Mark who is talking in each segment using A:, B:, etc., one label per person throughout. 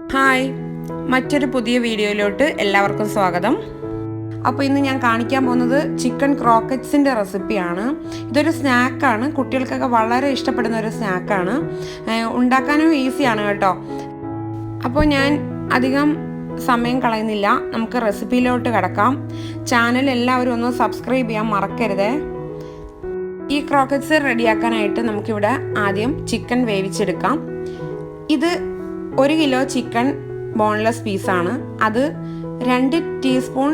A: Hi, മറ്റൊരു പുതിയ വീഡിയോയിലോട്ട് എല്ലാവർക്കും സ്വാഗതം. അപ്പോൾ ഇന്ന് ഞാൻ കാണിക്കാൻ പോകുന്നത് ചിക്കൻ ക്രോക്കറ്റ്സിൻ്റെ റെസിപ്പിയാണ്. ഇതൊരു സ്നാക്കാണ്, കുട്ടികൾക്കൊക്കെ വളരെ ഇഷ്ടപ്പെടുന്ന ഒരു സ്നാക്കാണ്. ഉണ്ടാക്കാനും ഈസിയാണ് കേട്ടോ. അപ്പോൾ ഞാൻ അധികം സമയം കളയുന്നില്ല, നമുക്ക് റെസിപ്പിയിലോട്ട് കിടക്കാം. ചാനൽ എല്ലാവരും ഒന്ന് സബ്സ്ക്രൈബ് ചെയ്യാൻ മറക്കരുത്. ഈ ക്രോക്കറ്റ്സ് റെഡിയാക്കാനായിട്ട് നമുക്കിവിടെ ആദ്യം ചിക്കൻ വേവിച്ചെടുക്കാം. ഇത് 1 കിലോ ചിക്കൻ ബോൺലെസ് പീസാണ്. അത് 2 ടീസ്പൂൺ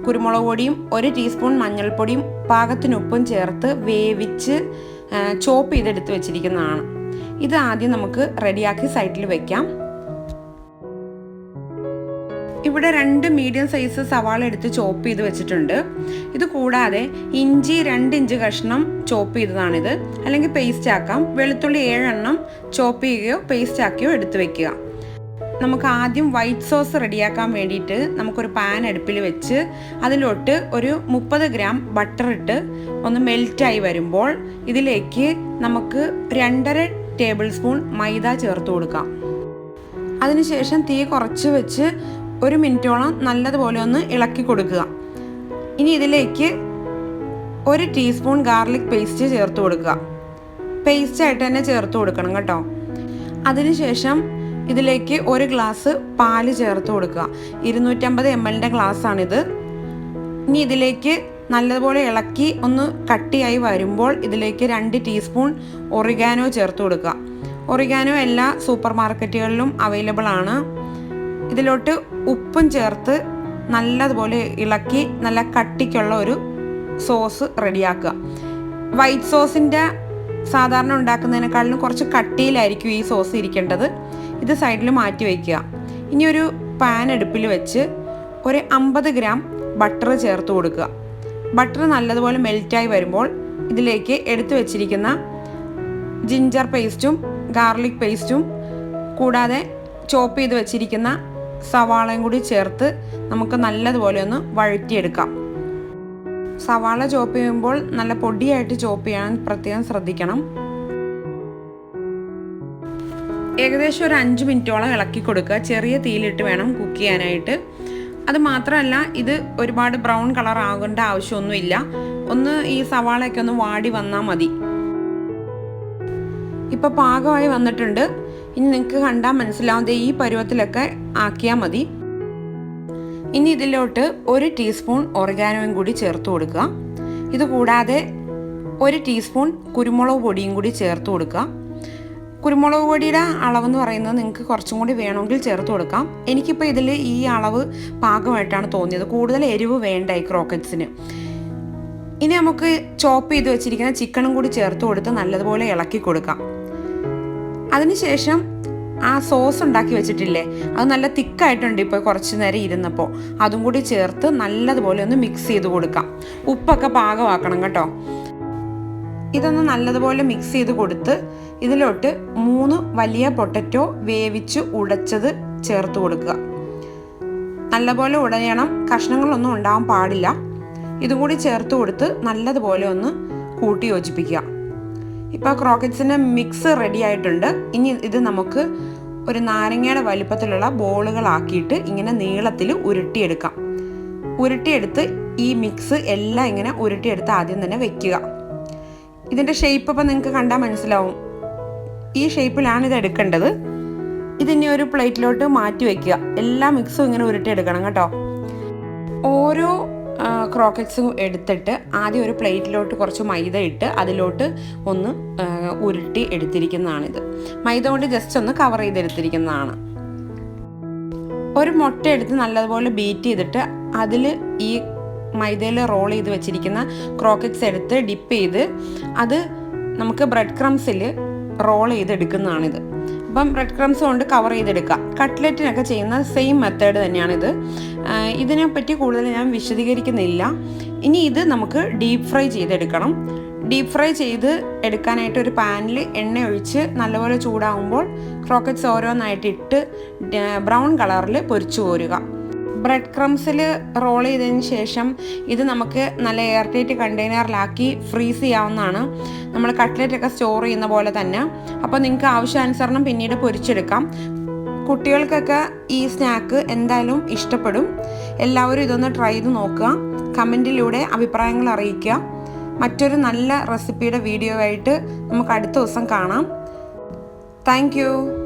A: കുരുമുളക് പൊടിയും 1 ടീസ്പൂൺ മഞ്ഞൾപ്പൊടിയും പാകത്തിനുപ്പും ചേർത്ത് വേവിച്ച് ചോപ്പ് ചെയ്തെടുത്ത് വെച്ചിരിക്കുന്നതാണ്. ഇത് ആദ്യം നമുക്ക് റെഡിയാക്കി സൈഡിൽ വെക്കാം. ഇവിടെ 2 മീഡിയം സൈസ് സവാള എടുത്ത് ചോപ്പ് ചെയ്ത് വെച്ചിട്ടുണ്ട്. ഇത് കൂടാതെ ഇഞ്ചി 2 ഇഞ്ച് കഷ്ണം ചോപ്പ് ചെയ്തതാണിത്, അല്ലെങ്കിൽ പേസ്റ്റ് ആക്കാം. വെളുത്തുള്ളി 7 എണ്ണം ചോപ്പ് ചെയ്യുകയോ പേസ്റ്റ് ആക്കിയോ എടുത്ത് വെക്കുക. നമുക്ക് ആദ്യം വൈറ്റ് സോസ് റെഡിയാക്കാൻ വേണ്ടിയിട്ട് നമുക്കൊരു പാൻ അടുപ്പിൽ വെച്ച് അതിലോട്ട് ഒരു 30 ഗ്രാം ബട്ടർ ഇട്ട് ഒന്ന് മെൽറ്റായി വരുമ്പോൾ ഇതിലേക്ക് നമുക്ക് 2.5 ടേബിൾ സ്പൂൺ മൈദ ചേർത്ത് കൊടുക്കാം. അതിനുശേഷം തീ കുറച്ച് വെച്ച് 1 മിനിറ്റോളം നല്ലതുപോലെ ഒന്ന് ഇളക്കി കൊടുക്കുക. ഇനി ഇതിലേക്ക് 1 ടീസ്പൂൺ ഗാർലിക് പേസ്റ്റ് ചേർത്ത് കൊടുക്കുക. പേസ്റ്റായിട്ട് തന്നെ ചേർത്ത് കൊടുക്കണം കേട്ടോ. അതിനുശേഷം ഇതിലേക്ക് 1 ഗ്ലാസ് പാല് ചേർത്ത് കൊടുക്കുക. 250 ml ഗ്ലാസ്സാണിത്. ഇനി ഇതിലേക്ക് നല്ലതുപോലെ ഇളക്കി ഒന്ന് കട്ടിയായി വരുമ്പോൾ ഇതിലേക്ക് 2 ടീസ്പൂൺ ഒറിഗാനോ ചേർത്ത് കൊടുക്കുക. ഒറിഗാനോ എല്ലാ സൂപ്പർ മാർക്കറ്റുകളിലും അവൈലബിൾ ആണ്. ഇതിലോട്ട് ഉപ്പും ചേർത്ത് നല്ലതുപോലെ ഇളക്കി നല്ല കട്ടിക്കുള്ള ഒരു സോസ് റെഡിയാക്കുക. വൈറ്റ് സോസിൻ്റെ സാധാരണ ഉണ്ടാക്കുന്നതിനേക്കാളും കുറച്ച് കട്ടിയിലായിരിക്കും ഈ സോസ് ഇരിക്കേണ്ടത്. ഇത് സൈഡിൽ മാറ്റി വയ്ക്കുക. ഇനി ഒരു പാൻ അടുപ്പിൽ വെച്ച് ഒരു 50 ഗ്രാം ബട്ടർ ചേർത്ത് കൊടുക്കുക. ബട്ടർ നല്ലതുപോലെ മെൽറ്റായി വരുമ്പോൾ ഇതിലേക്ക് എടുത്തു വെച്ചിരിക്കുന്ന ജിഞ്ചർ പേസ്റ്റും ഗാർലിക് പേസ്റ്റും കൂടാതെ ചോപ്പ് ചെയ്ത് വെച്ചിരിക്കുന്ന സവാളയും കൂടി ചേർത്ത് നമുക്ക് നല്ലതുപോലെ ഒന്ന് വഴറ്റിയെടുക്കാം. സവാള ചോപ്പ് ചെയ്യുമ്പോൾ നല്ല പൊടിയായിട്ട് ചോപ്പ് ചെയ്യാൻ പ്രത്യേകം ശ്രദ്ധിക്കണം. ഏകദേശം ഒരു 5 മിനിറ്റോളം ഇളക്കി കൊടുക്കുക. ചെറിയ തീയിലിട്ട് വേണം കുക്ക് ചെയ്യാനായിട്ട്. അത് മാത്രമല്ല, ഇത് ഒരുപാട് ബ്രൗൺ കളർ ആകേണ്ട ആവശ്യമൊന്നുമില്ല. ഒന്ന് ഈ സവാളയൊക്കെ ഒന്ന് വാടി വന്നാൽ മതി. ഇപ്പോൾ പാകമായി വന്നിട്ടുണ്ട്. ഇനി നിങ്ങൾക്ക് കണ്ടാൽ മനസ്സിലാവുന്നത് ഈ പരുവത്തിലൊക്കെ ആക്കിയാൽ മതി. ഇനി ഇതിലോട്ട് 1 ടീസ്പൂൺ ഒറിഗാനോയും കൂടി ചേർത്ത് കൊടുക്കുക. ഇത് കൂടാതെ 1 ടീസ്പൂൺ കുരുമുളക് പൊടിയും കൂടി ചേർത്ത് കൊടുക്കുക. കുരുമുളക് പൊടിയുടെ അളവെന്ന് പറയുന്നത് നിങ്ങൾക്ക് കുറച്ചും കൂടി വേണമെങ്കിൽ ചേർത്ത് കൊടുക്കാം. എനിക്കിപ്പോൾ ഇതിൽ ഈ അളവ് പാകമായിട്ടാണ് തോന്നിയത്. കൂടുതൽ എരിവ് വേണ്ട ഈ ക്രോക്കറ്റ്സിന്. ഇനി നമുക്ക് ചോപ്പ് ചെയ്ത് വെച്ചിരിക്കുന്ന ചിക്കനും കൂടി ചേർത്ത് കൊടുത്ത് നല്ലതുപോലെ ഇളക്കി കൊടുക്കാം. അതിനുശേഷം ആ സോസ് ഉണ്ടാക്കി വെച്ചിട്ടില്ലേ, അത് നല്ല തിക്കായിട്ടുണ്ട്. ഇപ്പോൾ കുറച്ച് നേരം ഇരുന്നപ്പോൾ അതും കൂടി ചേർത്ത് നല്ലതുപോലെ ഒന്ന് മിക്സ് ചെയ്ത് കൊടുക്കാം. ഉപ്പൊക്കെ പാകമാക്കണം കേട്ടോ. ഇതൊന്ന് നല്ലതുപോലെ മിക്സ് ചെയ്ത് കൊടുത്ത് ഇതിലോട്ട് 3 വലിയ പൊട്ടറ്റോ വേവിച്ച് ഉടച്ചത് ചേർത്ത് കൊടുക്കുക. നല്ലപോലെ ഉടയണം, കഷ്ണങ്ങളൊന്നും ഉണ്ടാവാൻ പാടില്ല. ഇതും കൂടി ചേർത്ത് കൊടുത്ത് നല്ലതുപോലെ ഒന്ന് കൂട്ടി യോജിപ്പിക്കുക. ഇപ്പോൾ ക്രോക്കറ്റ്സിൻ്റെ മിക്സ് റെഡി ആയിട്ടുണ്ട്. ഇനി ഇത് നമുക്ക് ഒരു നാരങ്ങയുടെ വലിപ്പത്തിലുള്ള ബോളുകളാക്കിയിട്ട് ഇങ്ങനെ നീളത്തിൽ ഉരുട്ടിയെടുക്കാം. ഉരുട്ടിയെടുത്ത് ഈ മിക്സ് എല്ലാം ഇങ്ങനെ ഉരുട്ടിയെടുത്ത് ആദ്യം തന്നെ വെക്കുക. ഇതിൻ്റെ ഷേപ്പ് ഇപ്പോൾ നിങ്ങൾക്ക് കണ്ടാൽ മനസ്സിലാവും. ഈ ഷേപ്പിലാണ് ഇത് എടുക്കേണ്ടത്. ഇതിനി ഒരു പ്ലേറ്റിലോട്ട് മാറ്റി വയ്ക്കുക. എല്ലാ മിക്സും ഇങ്ങനെ ഉരുട്ടിയെടുക്കണം കേട്ടോ. ഓരോ ക്രോക്കറ്റ്സും എടുത്തിട്ട് ആദ്യം ഒരു പ്ലേറ്റിലോട്ട് കുറച്ച് മൈദ ഇട്ട് അതിലോട്ട് ഒന്ന് ഉരുട്ടി എടുത്തിരിക്കുന്നതാണിത്. മൈദ കൊണ്ട് ജസ്റ്റ് ഒന്ന് കവർ ചെയ്തെടുത്തിരിക്കുന്നതാണ്. ഒരു മുട്ട എടുത്ത് നല്ലതുപോലെ ബീറ്റ് ചെയ്തിട്ട് അതിൽ ഈ മൈദയിൽ റോൾ ചെയ്ത് വെച്ചിരിക്കുന്ന ക്രോക്കറ്റ്സ് എടുത്ത് ഡിപ്പ് ചെയ്ത് അത് നമുക്ക് ബ്രെഡ് ക്രംസിൽ റോൾ ചെയ്തെടുക്കുന്നതാണിത്. അപ്പം ബ്രെഡ് ക്രംസ് കൊണ്ട് കവർ ചെയ്തെടുക്കുക. കട്ട്ലറ്റിനൊക്കെ ചെയ്യുന്ന സെയിം മെത്തേഡ് തന്നെയാണിത്. ഇതിനെപ്പറ്റി കൂടുതൽ ഞാൻ വിശദീകരിക്കുന്നില്ല. ഇനി ഇത് നമുക്ക് ഡീപ്പ് ഫ്രൈ ചെയ്തെടുക്കണം. ഡീപ്പ് ഫ്രൈ ചെയ്ത് എടുക്കാനായിട്ട് ഒരു പാനിൽ എണ്ണ ഒഴിച്ച് നല്ലപോലെ ചൂടാകുമ്പോൾ ക്രോക്കറ്റ്സ് ഓരോന്നായിട്ട് ഇട്ട് ബ്രൗൺ കളറിൽ പൊരിച്ചു കോരുക. ബ്രെഡ് ക്രംസിൽ റോൾ ചെയ്തതിന് ശേഷം ഇത് നമുക്ക് നല്ല എയർ ടൈറ്റ് കണ്ടെയ്നറിലാക്കി ഫ്രീസ് ചെയ്യാവുന്നതാണ്. നമ്മൾ കട്ട്ലറ്റൊക്കെ സ്റ്റോർ ചെയ്യുന്ന പോലെ തന്നെ. അപ്പോൾ നിങ്ങൾക്ക് ആവശ്യാനുസരണം പിന്നീട് പൊരിച്ചെടുക്കാം. കുട്ടികൾക്കൊക്കെ ഈ സ്നാക്ക് എന്തായാലും ഇഷ്ടപ്പെടും. എല്ലാവരും ഇതൊന്ന് ട്രൈ ചെയ്ത് നോക്കുക. കമൻറ്റിലൂടെ അഭിപ്രായങ്ങൾ അറിയിക്കുക. മറ്റൊരു നല്ല റെസിപ്പിയുടെ വീഡിയോ ആയിട്ട് നമുക്ക് അടുത്ത ദിവസം കാണാം. Thank you.